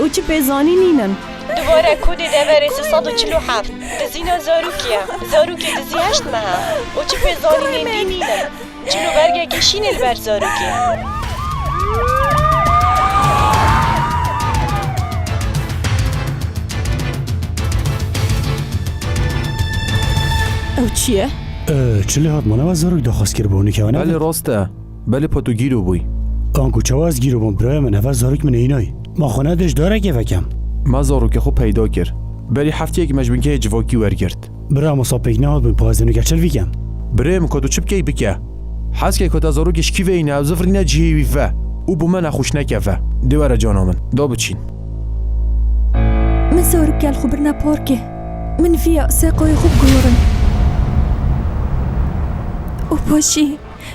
او چه پیزانی نینن دوباره کودی دوره 347 دزینا زاروکی دزی هشت مها او چه پیزانی نینن چلو برگه کشین البر زاروکی او چیه؟ چلی هات مانه و زاروک دخواست کرد بونی که بله راسته بله پا تو گیرو بوی آنکو چه از گیرو بون برای من اول زاروک من اینای ما خونه دش داره که وکم ما زاروک خوب پیدا کرد بلی هفته یک مجبون که جواکی ورگرد برای مصابق نهاد بین پازنو گچل ویکم بریم کدو چپ کی بکه حس که کد زاروکش کی وینه او زفر نه جیوی و او بو من خوش نکفه دواره جانا من دا بچین من زاروک گل خبرنا پارکه من فيها ساقوي خوب جورن وباشي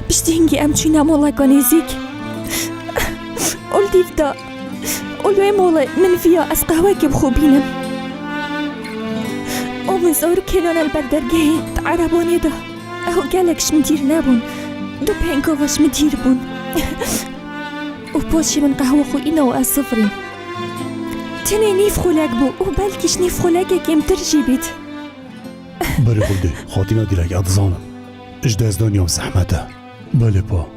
بشتهنجي أمشينا مولا كونيزيك قول ديفتا قول وين مولا من فيها أسقهواك بخوبينا ومن زور كيلون البردرجي تعربوني ده أهو قالكش مدير نابون دو بينكوفاش مدير بون وباشي من قهوة خوينا وأصفري تني نيف خولاك بو وبالكيش نيف خولاك كيم ترجي بيت بله خودی خاطینا دیلک ادزانم اجدازدانیام زحمته بله پا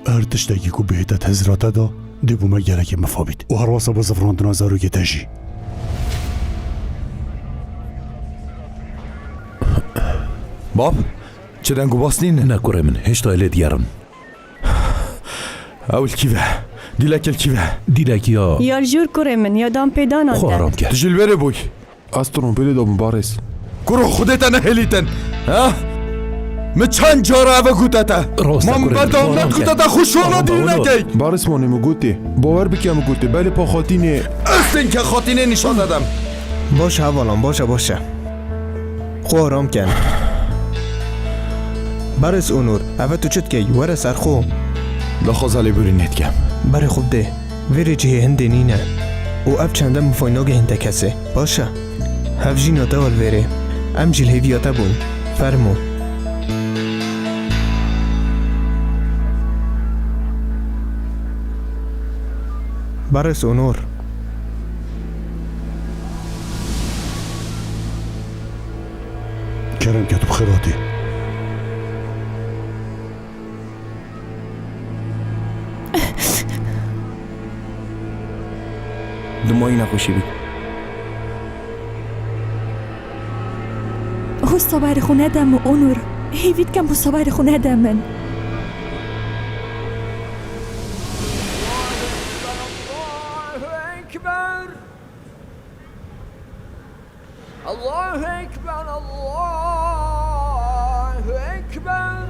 هر تشتاکی کو بهتا تزراته دا دیبو ما گرک مفابید و هر واسه با زفراندنا زاروک تجی باب چه دنگو باستین؟ نکره من هشتا اله دیارم اول کیوه دیلک الکیوه دیلک یا یالجور کره من یادم پیدا نانده خوارم کرد تجل بره بوی استرون بله دا مبارس کرو خودتا نهلیتن ها؟ من چند جاره اوه گوتتا من بدام نگوتتا خوشوانا دیلکی بارس مانه مگوتی باور بکیم مگوتی بله پا خاطینه استین که خاطینه نشان دادم باشه حوالان باشه خو آرام کن برس اونور اوه تو چت کی وره سرخو لخوزالی بری نت کم بره خوب ده وری جهه هنده نینه او اب چنده مفایناگه هنده کسه باشه هفجی ناتوال وره ام جیل هیویاتا بون فرمو برس اونور کرم که تو بخیراتی دمایی نخوشی بی هو الصباير خونه دم اونور هيفيد كم هو الصباير خونه دمن الله أكبر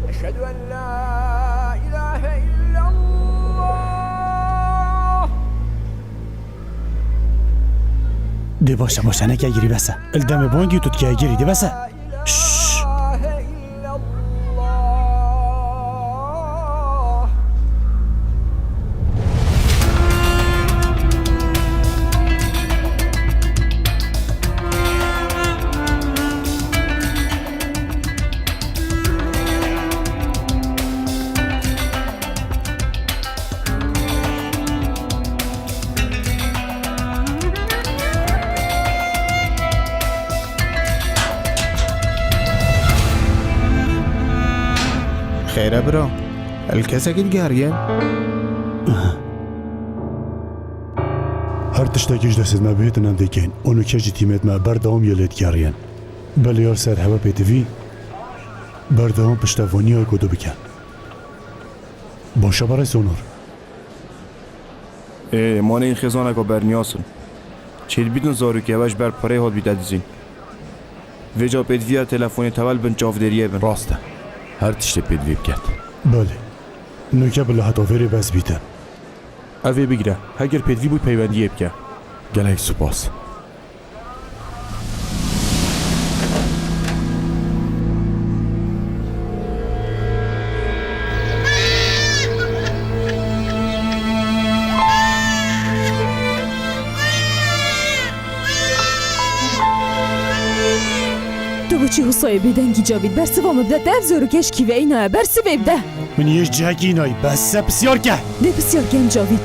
أشهد أن لا إله إلا الله دی باشه نکه گیری بسه الدم بانگی تو که گیری دی بسه خير برا الكاسة قد قاريان هر تشتاکیش دستید ما بهتن هم دیکن اونو که جی تیمت ما بردام یلید گرین بله یار سر هوا پیتوی بردام پشتوانی های کدو بکن باشه برای سونور مانه این خزانه که برنیاسن چیل بیدن زارو که هواش بر پره حال بیده دیزین ویجا پیدوی تلفونی تول بن چافدریه بن راسته هر تشت پیدوی بکد بله نوکه بله حتا ویری بس بیتن اوه بگیره هگر پیدوی بود پیوندیه بکه گلک سپاس بۆچی هوسای بێدەنگی جاوید بەرسڤامە بدە دەف زۆرکەشکی و ئەینایە بەرسڤێ بدە من یەش جەکی نای بەسە پرسیار کە دێ پرسیار گەم جاوید